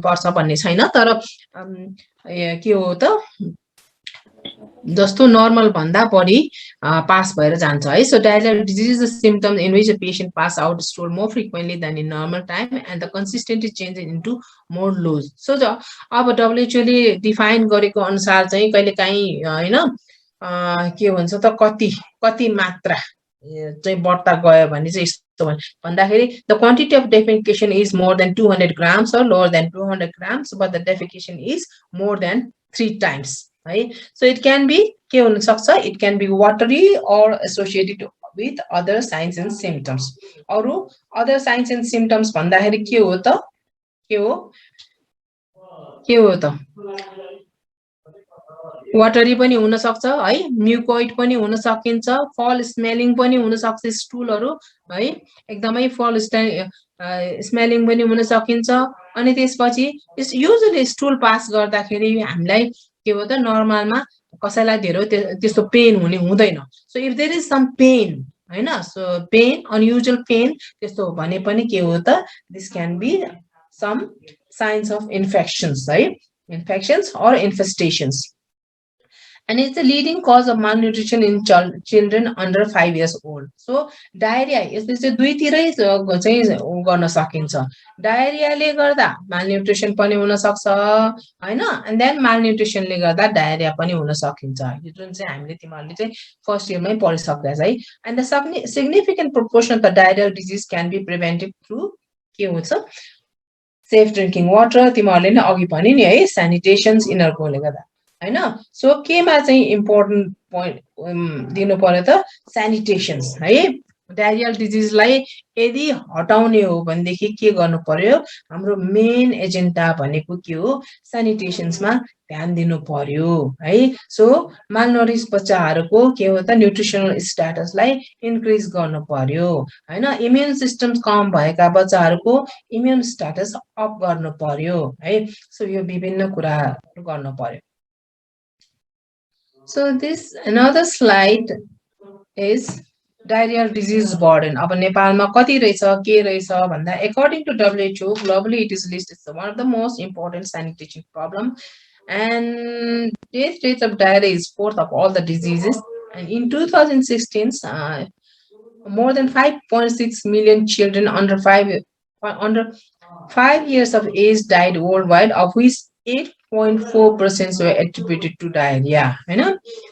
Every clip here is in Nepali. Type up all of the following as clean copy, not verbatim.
पर्छ भन्ने छैन तर के हो त जस्तो नर्मल भन्दा बढी पास भएर जान्छ है so diarrheal disease is a symptom in which a patient pass out stool more frequently than in normal time and the consistently change into more loose so अब डब्ल्युएचओले डिफाइन गरेको अनुसार चाहिँ कहिलेकाहीँ होइन के भन्छ त कति मात्रा चाहिँ बढ्ता गयो भने चाहिँ यस्तो भन्दाखेरि the quantity of defecation is more than 200 grams or lower than 200 grams but the defecation is more than 3 times है so it can be के हुन सक्छ it can be watery or associated with other signs and symptoms अरु other signs and symptoms भन्दाखेरि के हो त के हो त वाटरी पनि हुन सक्छ है म्युकोइड पनि हुन सकिन्छ फल स्मेलिङ पनि हुन सक्छ स्टुलहरु है एकदमै फल स्मेलिङ पनि हुन सकिन्छ अनि त्यसपछि युजुअली स्टुल पास गर्दाखेरि हामीलाई के हो त नर्मलमा कसैलाई धेरै त्यस्तो पेन हुँदैन so if there is some pain हैन सो पेन अनयुजुअल पेन त्यस्तो भने पनि के हो त this can be some signs of infections है infections or infestations and it's the leading cause of malnutrition in children under 5 years old so diarrhea यसले चाहिँ दुईतिरै चाहिँ गर्न सकिन्छ डायरियाले गर्दा malnutrition पनि हुन सक्छ हैन and then malnutrition ले गर्दा डायरिया पनि हुन सकिन्छ यो जुन चाहिँ हामीले तिमीहरुले चाहिँ फर्स्ट इयरमै पढिसक्दै छ है and the significant proportion of the diarrheal disease can be prevented through के हुन्छ safe drinking water तिमीहरुले नै अघि भने नि है sanitations यिनहरुकोले गर्दा हैन सो केमा चाहिँ इम्पोर्टेन्ट पोइन्ट दिनु पर्यो त स्यानिटेशन्स है डायरियल डिजिजलाई यदि हटाउने हो भनेदेखि के गर्नु पर्यो हाम्रो मेन एजेन्डा भनेको के हो स्यानिटेशन्समा ध्यान दिनु पर्यो है सो मालनरिश बच्चाहरुको के हो त न्यूट्रिसनल स्ट्याटसलाई इन्क्रिज गर्नु पर्यो हैन इम्युन सिस्टम कम भएका बच्चाहरुको इम्युन स्ट्याटस अप गर्नु पर्यो है सो यो विभिन्न कुरा गर्नु पर्यो So this another slide is diarrheal disease burden. अब नेपालमा कति रहेछ के रहेछ भन्दा according to WHO globally it is listed as one of the most important sanitation problem and death rate of diarrhea is fourth of all the diseases and in 2016 more than 5.6 million children under 5 years of age died worldwide of which 8.4% were attributed to diarrhea.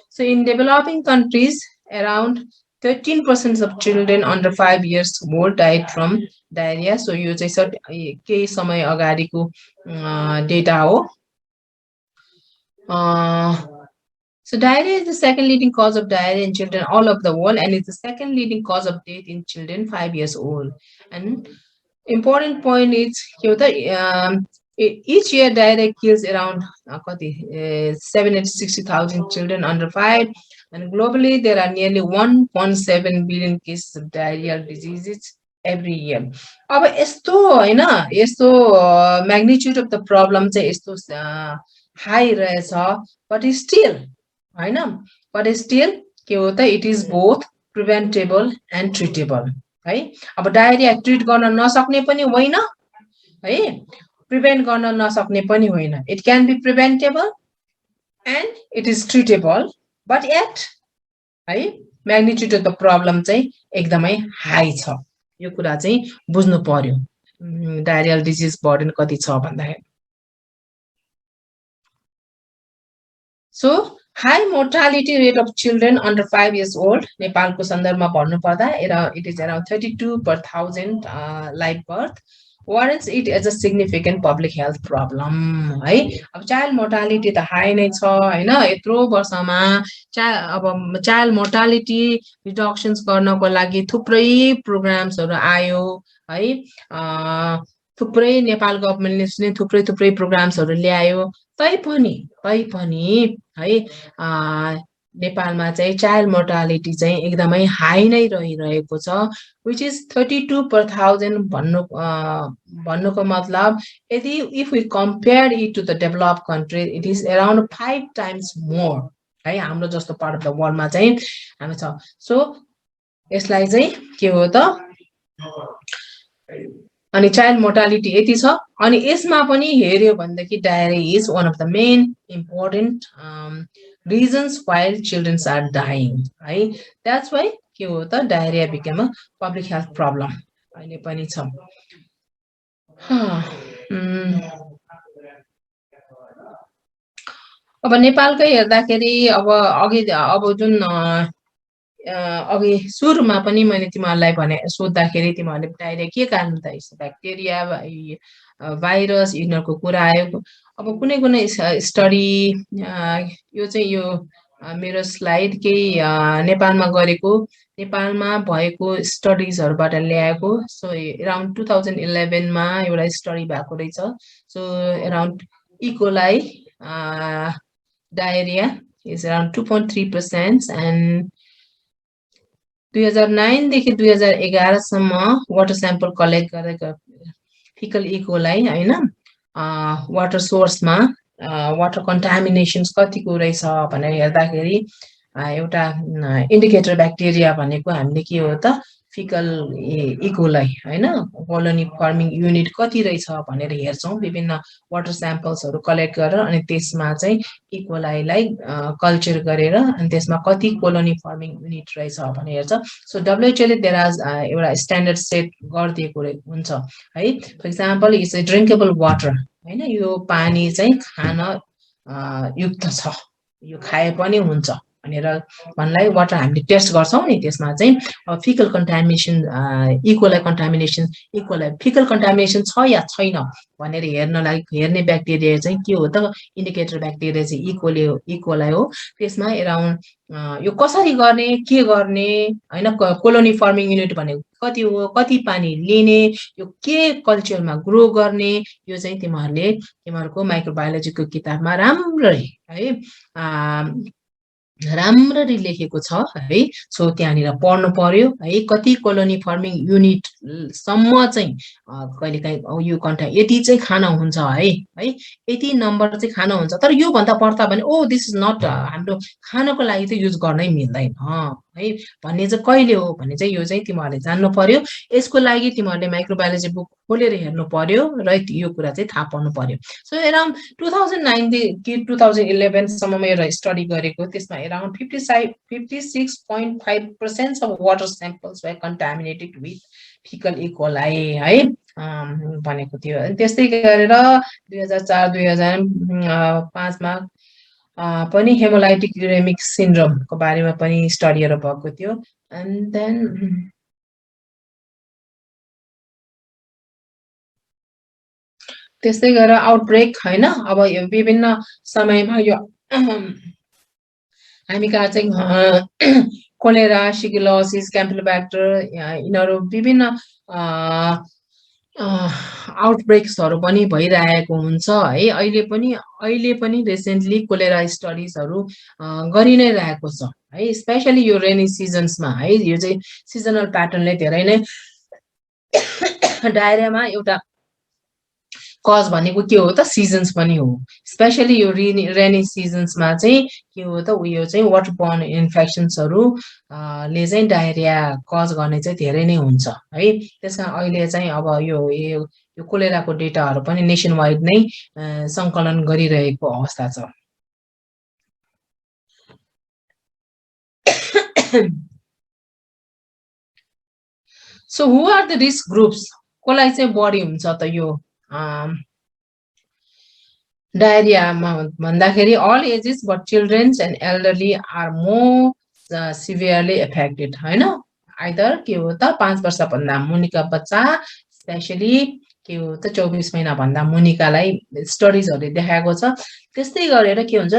So in developing countries, around 13% of children under 5 years old died from diarrhea. So you just said केही समय अगाडिको data हो. So diarrhea is the second leading cause of diarrhea in children all over the world and it's the second leading cause of death in children 5 years old. And important point is each year diarrhea kills around 760,000 children under 5 and globally there are nearly 1.7 billion cases of diarrheal diseases every year. अब यस्तो हैन यस्तो magnitude of the problem चाहिँ यस्तो high रहेछ but still हैन but still के हो त it is both preventable and treatable है अब डायरिया ट्रिट गर्न नसक्ने पनि होइन है प्रिभेन्ट गर्न नसक्ने पनि होइन it can be preventable and it is treatable but at है म्याग्निट्युड अफ द प्रब्लम चाहिँ एकदमै हाई छ यो कुरा चाहिँ बुझ्नु पर्यो डायरियल डिजिज बर्डन कति छ भन्दाखेरि so high mortality rate of children under 5 years old नेपालको सन्दर्भमा भन्नु पर्दा it is around 32 per 1000 live birth warrants it as a significant public health problem है अब चाइल्ड मोर्टालिटी त हाई नै छ हैन यत्रो वर्षमा अब चाइल्ड मोर्टालिटी रिडक्सन्स गर्नको लागि थुप्रै प्रोग्राम्सहरु आयो है थुप्रै नेपाल गभर्नमेन्टले थुप्रै प्रोग्राम्सहरु ल्यायो तैपनि है नेपालमा चाहिँ चाइल्ड मोर्टालिटी चाहिँ एकदमै हाई नै रहिरहेको छ which is 32 per 1000 भन्नुको मतलब यदि if we compare it to the developed country it is around 5 times more है हाम्रो जस्तो पार्ट अफ द वर्ल्डमा चाहिँ हामी छ सो यसलाई चाहिँ के हो त अनि चाइल्ड मोर्टालिटी यति छ अनि यसमा पनि हेर्यो भनेदेखि diarrhea is one of the main important reasons why childrens are dying है द्याट्स व्हाई के हो त diarrhea became a public health problem अहिले पनि छ अब नेपालकै हेर्दाखेरि अब जुन अघि सुरुमा पनि मैले तिमीहरूलाई भने सोद्धाखेरि तिमीहरूले डायरिया के कारण त ब्याक्टेरिया भाइरस यिनीहरूको कुरा आयो अब कुनै कुनै स्टडी यो चाहिँ यो मेरो स्लाइड केही नेपालमा गरेको नेपालमा भएको स्टडिजहरूबाट ल्याएको सो एराउन्ड 2011 मा एउटा स्टडी भएको रहेछ so around E coli diarrhoea is around 2.3% and 2009 देखि 2011 सम्म वाटर स्याम्पल कलेक्ट गरेको फिकल इकोलाई हैन वाटर सोर्समा वाटर कन्टामिनेसन्स कतिको रहेछ भनेर हेर्दाखेरि एउटा इन्डिकेटर ब्याक्टेरिया भनेको हामीले के हो त फिकल इकोलाई हैन कोलोनी फर्मिङ युनिट कति रहेछ भनेर हेर्छौं विभिन्न वाटर स्याम्पल्सहरु कलेक्ट गरेर अनि त्यसमा चाहिँ इकोलाईलाई कल्चर गरेर अनि त्यसमा कति कोलोनी फर्मिङ युनिट रहेछ भनेर हेर्छ सो डब्ल्युएचओ ले देयर आर एउटा स्ट्यान्डर्ड सेट गरिदिएको हुन्छ है for example it's a drinkable water हैन यो पानी चाहिँ खान युक्त छ यो खाए पनि हुन्छ भनेर भन्लाई वाटर हामीले टेस्ट गर्छौं नि त्यसमा चाहिँ faecal contamination E coli contamination E coli faecal contamination छ या छैन भनेर हेर्ने ब्याक्टेरिया चाहिँ के हो त इन्डिकेटर ब्याक्टेरिया चाहिँ इकोलाई हो त्यसमा एराउन्ड यो कसरी गर्ने के गर्ने हैन कोलोनी फर्मिङ युनिट भनेको कति हो कति पानी लिने यो के कल्चरमा ग्रो गर्ने यो चाहिँ तिमीहरूको माइक्रोबायोलोजीको किताबमा राम्ररी है राम्ररी लेखेको छ है सो त्यहाँनिर पढ्नु पर्यो है कति कोलोनी फर्मिङ युनिट सम्म चाहिँ कहिलेकाहीँ यो यति चाहिँ खान हुन्छ है यति नम्बर चाहिँ खान हुन्छ तर यो भन्दा पर्दा भने ओ दिस इज नट हाम्रो खानको लागि त युज गर्नै मिल्दैन है भन्ने चाहिँ कहिले हो भन्ने चाहिँ यो चाहिँ तिमीहरूले जान्नु पर्यो यसको लागि तिमीहरूले माइक्रोबायोलोजी बुक खोलेर हेर्नु पर्यो र यो कुरा चाहिँ थाहा पाउनु पर्यो सो एराउन्ड 2009 देखि 2011 सम्म एउटा स्टडी गरेको त्यसमा around 56.5% of water samples were contaminated with fecal E. coli है भनेको थियो अनि त्यस्तै गरेर 2004 2005 मा पनि हेमोलाइटिक युरेमिक सिन्ड्रोम को बारेमा पनि स्टडीहरु भएको थियो एन्ड देन त्यस्तै गरेर आउटब्रेक हैन अब यो विभिन्न समयमा यो हामी कहाँ चाहिँ कोलेरा शिगिलोसिस क्याम्पिलोब्याक्टर यिनीहरू विभिन्न आउटब्रेक्सहरु पनि भइरहेको हुन्छ है अहिले पनि रिसेन्टली कोलेरा स्टडीजहरु गरि नै रहेको छ है स्पेशली यो रेनी सिजन्समा है यो चाहिँ सिजनल प्याटर्नले धेरै नै डायरियामा एउटा कज भनेको के हो त सिजन्स पनि हो स्पेशली यो रेनी सिजन्समा चाहिँ के हो त उयो चाहिँ वाटरबोर्न इन्फेक्सन्सहरु ले चाहिँ डायरिया कज गर्ने चाहिँ धेरै नै हुन्छ है त्यसकारण अहिले चाहिँ अब यो कोलेराको डेटाहरु पनि नेसन वाइड नै संकलन गरिरहेको अवस्था छ so who are the risk groups कोलाई चाहिँ बढी हुन्छ त यो डायरियामा भन्दाखेरि all ages but children and elderly are more severely affected हैन आइदर के हो त 5 वर्ष भन्दा मुनिका बच्चा स्पेशली के हो त 24 महिना भन्दा मुनिकालाई स्टडीजहरुले देखाएको छ त्यस्तै गरेर के हुन्छ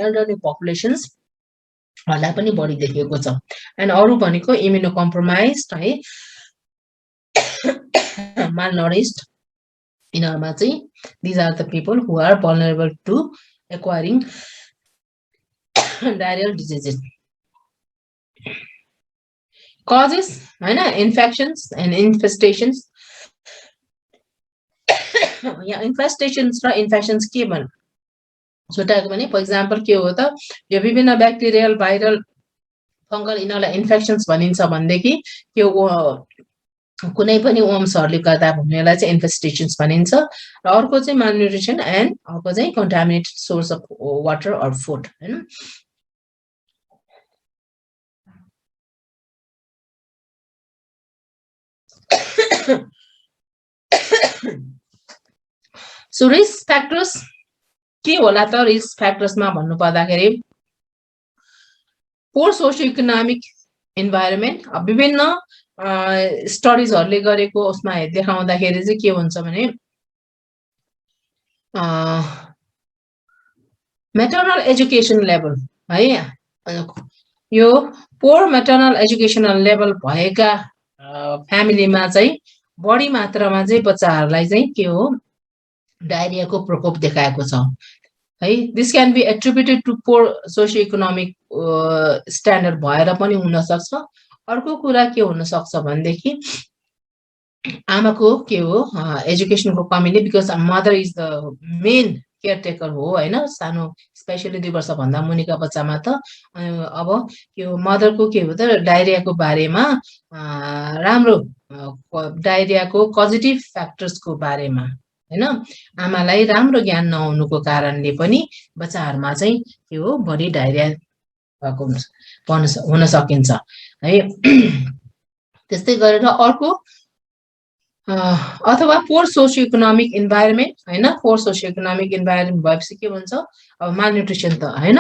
elderly populations हला पनि बढी देखिएको छ एन्ड अरु भनेको इम्युनो कम्प्रोमाइज्ड है malnourished यिनीहरुमा चाहिँ these are the people who are vulnerable to acquiring diarrheal diseases causes हैन infections and infestations yeah infestations र infections के भन् छुटाएको भने फर एक्जाम्पल के हो त यो विभिन्न ब्याक्टेरियल भाइरल फंगल यिनीहरुलाई इन्फेक्सन्स भनिन्छ भन्देखि के कुनै पनि वर्म्सहरूले गर्दा हुनेलाई चाहिँ इन्फेस्टेसन्स भनिन्छ र अर्को चाहिँ malnutrition एन्ड अर्को चाहिँ contaminated source of water or food हैन So risk factors के होला त रिस्क फ्याक्टर्समा भन्नु पर्दाखेरि पोर सोसियोइकोनोमिक इन्भाइरोमेन्ट विभिन्न स्टडिजहरूले गरेको उसमा देखाउँदाखेरि चाहिँ के हुन्छ भने मैटरनल एजुकेसन लेभल है यो पोर मैटरनल एजुकेसनल लेभल भएका फ्यामिलीमा चाहिँ बढी मात्रामा चाहिँ बच्चाहरूलाई चाहिँ के हो डायरियाको प्रकोप देखाएको छ है this can be attributed to poor socio economic standard भएर पनि हुन सक्छ अर्को कुरा के हुन सक्छ भनेदेखि आमाको के हो एजुकेसनको कमीले because mother is the main caretaker हो हैन सानो स्पेशली 2 वर्ष भन्दा मुनिका बच्चामा त अब के हो मदरको के हो त डायरियाको बारेमा राम्रो डायरियाको पोजिटिभ फ्याक्टर्सको बारेमा हैन आमालाई राम्रो ज्ञान नहुनुको कारणले पनि बच्चाहरुमा चाहिँ के हो बढी डायरिया भएको हुन सकिन्छ है त्यस्तै गरेर अर्को अथवा पोर सोसियो इकोनोमिक इन्भाइरोमेन्ट हैन पोर सोसियो इकोनोमिक इन्भाइरोमेन्ट भएपछि के भन्छ अब मालन्युट्रिसन त हैन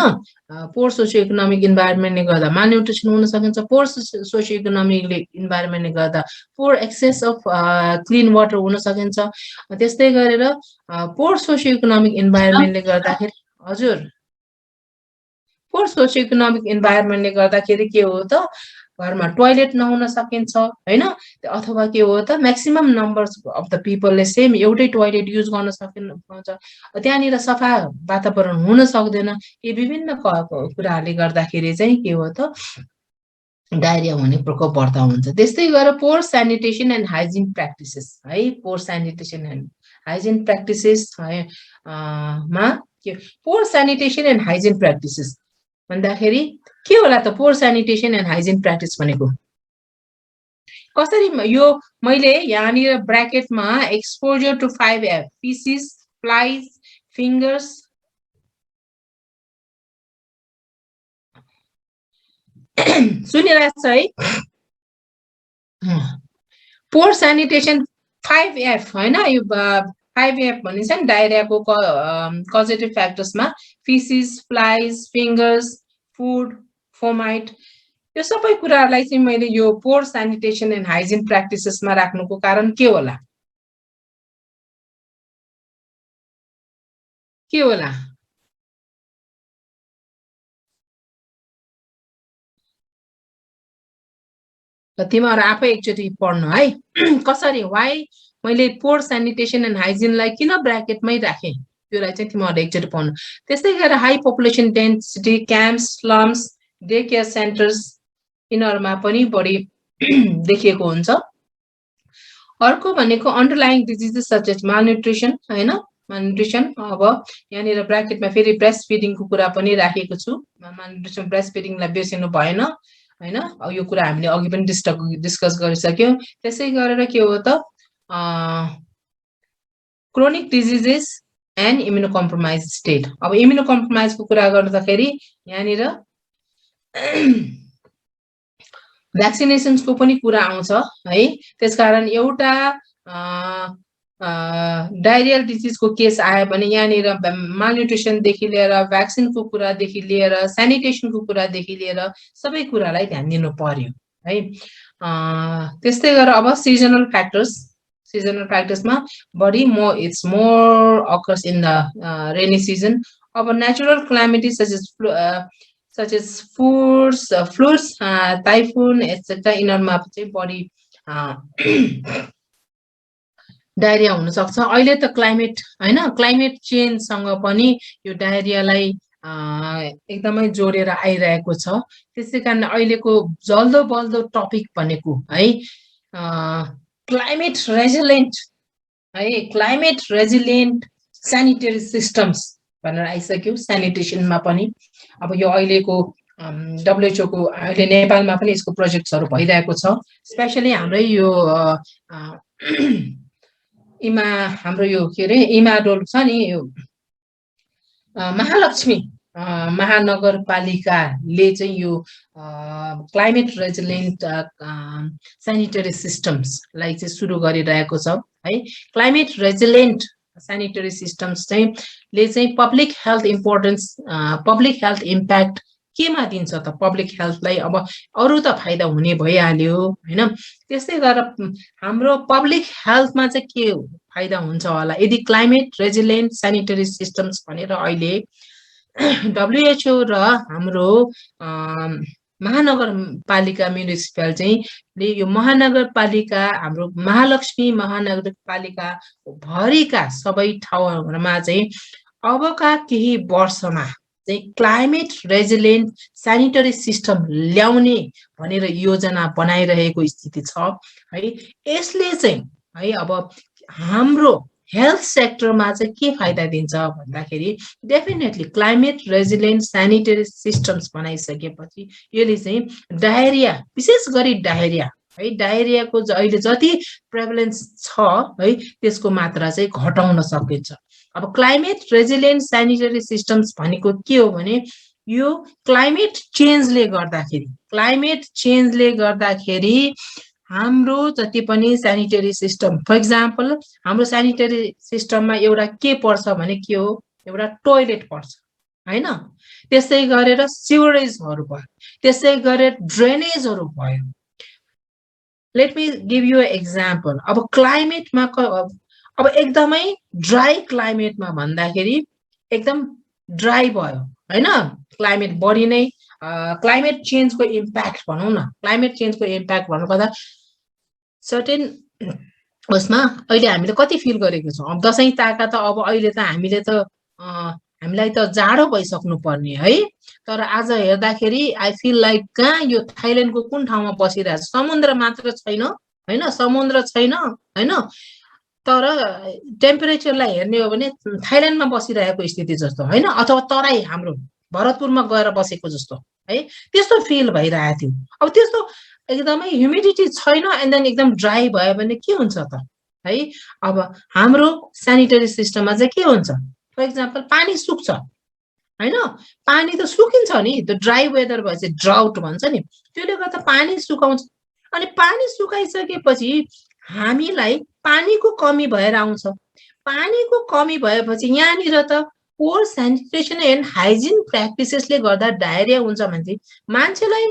पोर सोसियो इकोनोमिक इन्भाइरोमेन्टले गर्दा मालन्युट्रिसन हुन सकिन्छ पोर सोसियो इकोनोमिक इन्भाइरोमेन्टले गर्दा पोर एक्सेस अफ क्लीन वाटर हुन सकिन्छ त्यस्तै गरेर पोर सोसियो इकोनोमिक इन्भाइरोमेन्टले गर्दाखेरि हजुर पोर सोसियो इकोनोमिक इन्भाइरोमेन्टले गर्दाखेरि के हो त घरमा टोयलेट नहुन सकिन्छ हैन अथवा के हो त म्याक्सिमम नम्बर्स अफ द पिपलले सेम एउटै टोयलेट युज गर्न सकिन्छ त्यहाँनिर सफा वातावरण हुन सक्दैन यी विभिन्न कुराहरूले गर्दाखेरि चाहिँ के हो त डायरिया हुने प्रकोप बढ्ता हुन्छ त्यस्तै गरेर poor sanitation and hygiene practices है poor sanitation and hygiene practices है मा के poor sanitation and hygiene practices भन्दाखेरि के होला त poor sanitation and hygiene practice भनेको कसरी यो मैले यहाँनिर ब्र्याकेटमा exposure to 5F feces flies fingers सुनिरहेछ है पोर स्यानिटेसन 5F हैन यो 5F भनिन्छ नि डायरियाको पोजिटिभ फ्याक्टर्समा feces flies fingers food fomite यो सबै कुराहरुलाई चाहिँ मैले यो पोर स्यानिटेसन एन्ड हाइजिन प्र्याक्टिसेसमा राख्नुको कारण के होला तिमीहरु आफै एकचोटी पढ्नु है कसरी व्हाई मैले पोर स्यानिटेसन एन्ड हाइजिनलाई किन ब्र्याकेटमै राखे त्योलाई चाहिँ तिमीहरुले एकचोटी पढ्नु त्यस्तै गरेर high population density camps slums day care centres यिनीहरुमा पनि बढी देखिएको हुन्छ अर्को भनेको underlying diseases such as malnutrition हैन मालन्युट्रिसन अब यहाँनिर ब्र्याकेटमा फेरि ब्रेस्ट फिडिङको कुरा पनि राखेको छु मालन्युट्रिसन ब्रेस्ट फिडिङलाई बिर्सिनु भएन हैन अब यो कुरा हामीले अघि पनि डिस्कस गरिसक्यौं त्यसै गरेर के हो त chronic diseases and immuno compromise state अब इम्युनो कम्प्रोमाइजको कुरा गर्दाखेरि यहाँनिर भ्याक्सिनेसन्सको पनि कुरा आउँछ है त्यसकारण एउटा डायरियल डिजिजको केस आयो भने यहाँनिर मालन्युट्रिसन देखि लिएर भ्याक्सिनको कुरादेखि लिएर स्यानिटेसनको कुरादेखि लिएर सबै कुरालाई ध्यान दिनु पर्यो है त्यस्तै गरेर अब सिजनल फ्याक्टर्समा बढी it's more occurs in the rainy season अब natural calamities such as floods, typhoon, etc. यिनीहरुमा चाहिँ बढी डायरिया हुन सक्छ अहिले त क्लाइमेट हैन क्लाइमेट चेन्ज सँग पनि यो डायरियालाई एकदमै जोडेर आइरहेको छ त्यसैकारण अहिलेको जल्दो बल्दो टपिक भनेको है क्लाइमेट रेजिलिएन्ट स्यानिटरी सिस्टम्स भनेर आइसक्यो स्यानिटेसनमा पनि अब यो अहिलेको WHO को अहिले नेपालमा पनि यसको प्रोजेक्ट्सहरू भइरहेको छ। स्पेसली हाम्रै यो हाम्रो यो के अरे इमाडोल छ नि, यो महालक्ष्मी महानगरपालिकाले चाहिँ यो क्लाइमेट रेजिलेन्ट सेनिटरी सिस्टम्सलाई चाहिँ सुरु गरिरहेको छ है। क्लाइमेट रेजिलेन्ट सेनिटरी सिस्टम्स चाहिँ ले चाहिँ public health importance, public health impact केमा दिन्छ त? पब्लिक हेल्थलाई अब अरू त फाइदा हुने भइहाल्यो हैन, त्यस्तै गरेर हाम्रो पब्लिक हेल्थमा चाहिँ के फाइदा हुन्छ होला यदि क्लाइमेट रेजिलेन्ट सेनिटरी सिस्टम्स भनेर अहिले WHO र हाम्रो महानगरपालिका म्युनिसिपल चाहिँ यो महानगरपालिका हाम्रो महालक्ष्मी महानगरपालिका भरिका सबै ठाउँहरूमा चाहिँ अबका केही वर्षमा चाहिँ क्लाइमेट रेजिलेन्ट सेनिटरी सिस्टम ल्याउने भनेर योजना बनाइरहेको स्थिति छ है। यसले चाहिँ है अब हाम्रो हेल्थ सेक्टरमा चाहिँ के फाइदा दिन्छ भन्दाखेरि definitely climate resilient sanitary systems बनाइसकेपछि यसले चाहिँ डायरिया, विशेष गरी डायरिया है, डायरियाको अहिले जति प्रेभलेन्स छ है त्यसको मात्रा चाहिँ घटाउन सकिन्छ। अब क्लाइमेट रेजिलेन्ट सेनिटरी सिस्टम्स भनेको के हो भने यो क्लाइमेट चेन्जले गर्दाखेरि हाम्रो जति पनि सेनिटरी सिस्टम, फर इक्जाम्पल हाम्रो सेनिटरी सिस्टममा एउटा के पर्छ भने के हो, एउटा टोयलेट पर्छ हैन, त्यसै गरेर सिवरेजहरू भयो, त्यसै गरेर ड्रेनेजहरू भयो। Let me give you example. अब क्लाइमेटमा अब एकदमै ड्राई क्लाइमेटमा भन्दाखेरि एकदम ड्राई भयो हैन, क्लाइमेट बढी नै क्लाइमेट चेन्जको इम्प्याक्ट भनौँ न, क्लाइमेट चेन्जको इम्प्याक्ट भन्नुपर्दा सर्टेन उसमा अहिले हामीले कति फिल गरेको छौँ। अब दसैँ ताका त अब अहिले त हामीले त हामीलाई त जाडो भइसक्नु पर्ने है, तर आज हेर्दाखेरि आई फिल लाइक कहाँ यो थाइल्यान्डको कुन ठाउँमा बसिरहेको छ, समुद्र मात्र छैन हैन, समुद्र छैन हैन, तर टेम्परेचरलाई हेर्ने हो भने थाइल्यान्डमा बसिरहेको स्थिति जस्तो हैन, अथवा तराई हाम्रो भरतपुरमा गएर बसेको जस्तो है, त्यस्तो फिल भइरहेको थियो। अब त्यस्तो एकदमै ह्युमिडिटी छैन एन्ड देन एकदम ड्राई भयो भने के हुन्छ त है। अब हाम्रो सेनिटरी सिस्टममा चाहिँ के हुन्छ, फर इक्जाम्पल पानी सुक्छ हैन, पानी त सुकिन्छ नि, त्यो ड्राई वेदर भएपछि ड्राउट भन्छ नि, त्यसले गर्दा पानी सुकाउँछ। अनि पानी सुकाइसकेपछि हामीलाई पानीको कमी भएर आउँछ। पानीको कमी भएपछि यहाँनिर त पोर सेनिटेसन एन्ड हाइजिन प्र्याक्टिसेसले गर्दा डायरिया हुन्छ भने चाहिँ मान्छेलाई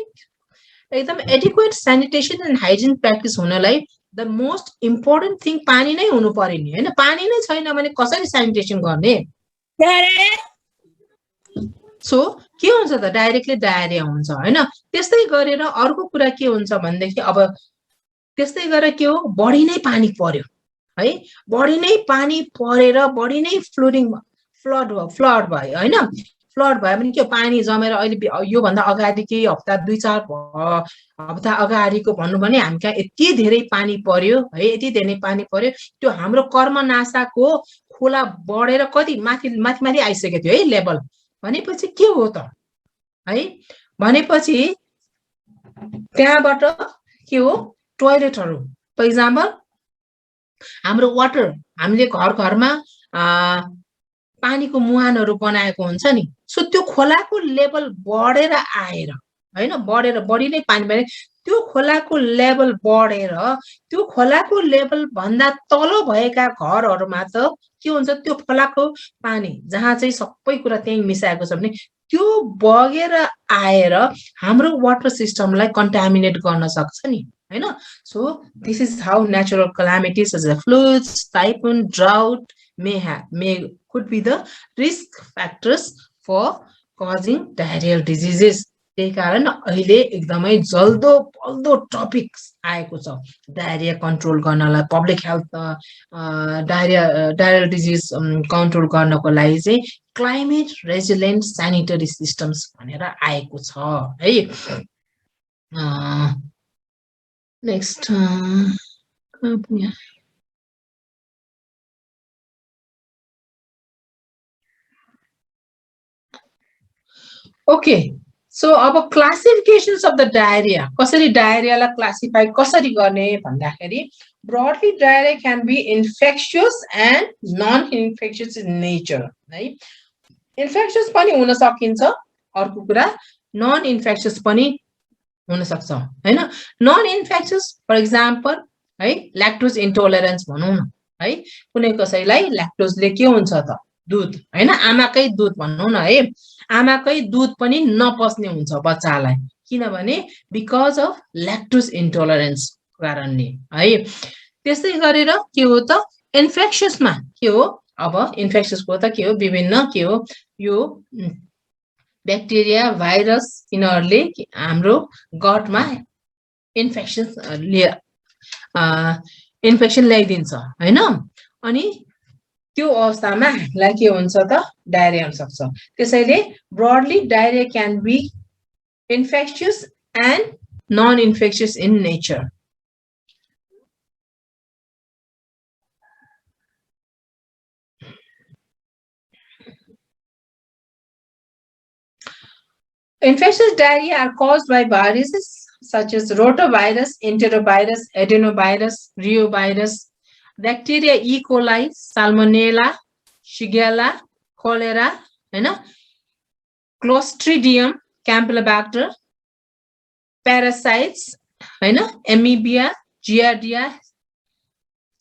एकदम adequate sanitation and hygiene practice हुनलाई द मोस्ट इम्पोर्टेन्ट थिङ पानी नै हुनु पर्यो नि हैन। पानी नै छैन भने कसरी सेनिटेसन गर्ने? सो के हुन्छ त, डाइरेक्टली डायरिया हुन्छ हैन। त्यस्तै गरेर अर्को कुरा के हुन्छ भनेदेखि अब त्यस्तै गरेर के हो, बढी नै पानी पर्यो है, बढी नै पानी परेर बढी नै फ्लड भयो हैन, फ्लड भयो भने के पानी जमेर अहिले योभन्दा अगाडि केही हप्ता 2-4 हप्ता अगाडिको भन्नु भने हामी कहाँ यति धेरै पानी पर्यो है, यति धेरै पानी पर्यो, त्यो हाम्रो कर्मनासाको खोला बढेर कति माथि आइसकेको थियो है लेभल। भनेपछि के हो त है, भनेपछि त्यहाँबाट के हो, टोयलेटहरू फर इक्जाम्पल हाम्रो वाटर, हामीले घरमा पानीको मुहानहरू बनाएको हुन्छ नि, सो त्यो खोलाको लेभल बढेर आएर हैन, बढेर बढी नै पानी भने त्यो खोलाको लेभल बढेर त्यो खोलाको लेभल भन्दा तल भएका घरहरूमा त के हुन्छ, त्यो खोलाको पानी जहाँ चाहिँ सबै कुरा त्यही मिसाएको छ भने त्यो बगेर आएर हाम्रो वाटर सिस्टमलाई कन्टामिनेट गर्न सक्छ नि हैन। So this is how natural calamities such as floods, typhoon, drought could be the risk factors for causing diarrheal diseases। त्यही कारण अहिले एकदमै जल्दो बल्दो टपिक आएको छ डायरिया कन्ट्रोल गर्नलाई, public health diarrhoeal disease control गर्नको लागि चाहिँ क्लाइमेट रेजिलेन्ट सेनिटरी सिस्टम्स भनेर आएको छ है। नेक्स्ट ओके, सो अब क्लासिफिकेशन्स अफ द डायरिया, कसरी डायरियालाई क्लासिफाई कसरी गर्ने भन्दाखेरि broadly diarrhea can be infectious and non infectious in nature है। इन्फेक्सियस पनि हुन सकिन्छ, अर्को कुरा नन इन्फेक्सियस पनि हुन सक्छ हैन। नन इन्फेक्सियस फर एक्जाम्पल है ल्याक्टोज इन्टोलरेन्स भनौँ न है, कुनै कसैलाई ल्याक्टोजले के हुन्छ त दूध हैन, आमाकै दूध भनौँ न है, आमाकै दूध पनि नपच्ने हुन्छ बच्चालाई, किनभने बिकज अफ ल्याक्टोज इन्टोलरेन्स कारणले है। त्यस्तै गरेर के हो त इन्फेक्सियसमा के हो, अब इन्फेक्सियसको त के हो विभिन्न के हो यो ब्याक्टेरिया भाइरस यिनीहरूले हाम्रो गटमा इन्फेक्सन ल्याइदिन्छ हैन। अनि त्यो अवस्थामा हामीलाई के हुन्छ त डायरिया हुन सक्छ। त्यसैले broadly diarrhea can be infectious and non infectious in nature. Infectious diarrhea are caused by viruses such as rotavirus, enterovirus, adenovirus, reovirus, bacteria E. coli, salmonella, shigella, cholera, हैन, Clostridium, Campylobacter, parasites, हैन, amoeba, giardia,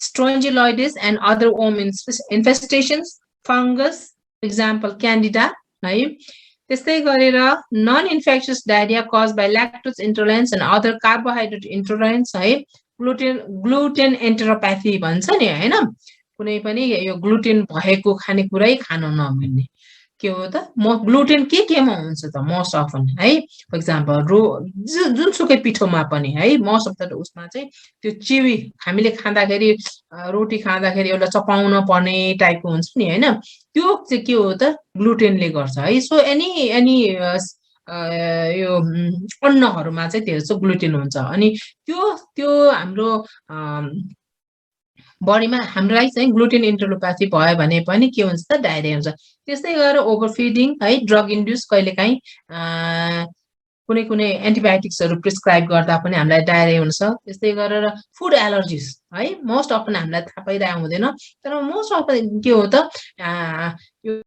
strongyloides and other worm infestations, fungus, example candida है। त्यस्तै गरेर non infectious diarrhoea caused by lactose intolerance and other carbohydrate intolerance है। ग्लुटेन एन्टेरोप्याथी भन्छ नि हैन, कुनै पनि यो ग्लुटेन भएको खानेकुरै खान नमिल्ने के हो त ग्लुटेन केमा हुन्छ त मोस्ट अफन है। फर एक्जाम्पल जुनसुकै पिठोमा पनि है मोस्ट अफ द उसमा चाहिँ त्यो चिवी हामीले खाँदाखेरि रोटी खाँदाखेरि एउटा चपाउन पर्ने टाइपको हुन्छ नि हैन, त्यो चाहिँ के हो त ग्लुटेनले गर्छ है। सो एनी यो अन्नहरुमा चाहिँ त्यो ग्लुटेन हुन्छ। अनि त्यो हाम्रो बडीमा हामीलाई चाहिँ ग्लुटेन इन्टेरोप्याथी भयो भने पनि के हुन्छ त डायरिया हुन्छ। त्यस्तै गरेर ओभरफिडिङ है, ड्रग इन्ड्युस कहिलेकाहीँ कुनै कुनै एन्टिबायोटिक्सहरु प्रिस्क्राइब गर्दा पनि हामीलाई डायरिया हुन्छ। त्यस्तै गरेर फुड एलर्जिस है मोस्ट अफन हामीलाई थाहा पाइरहेको हुँदैन, तर मोस्ट अफन के हो त यो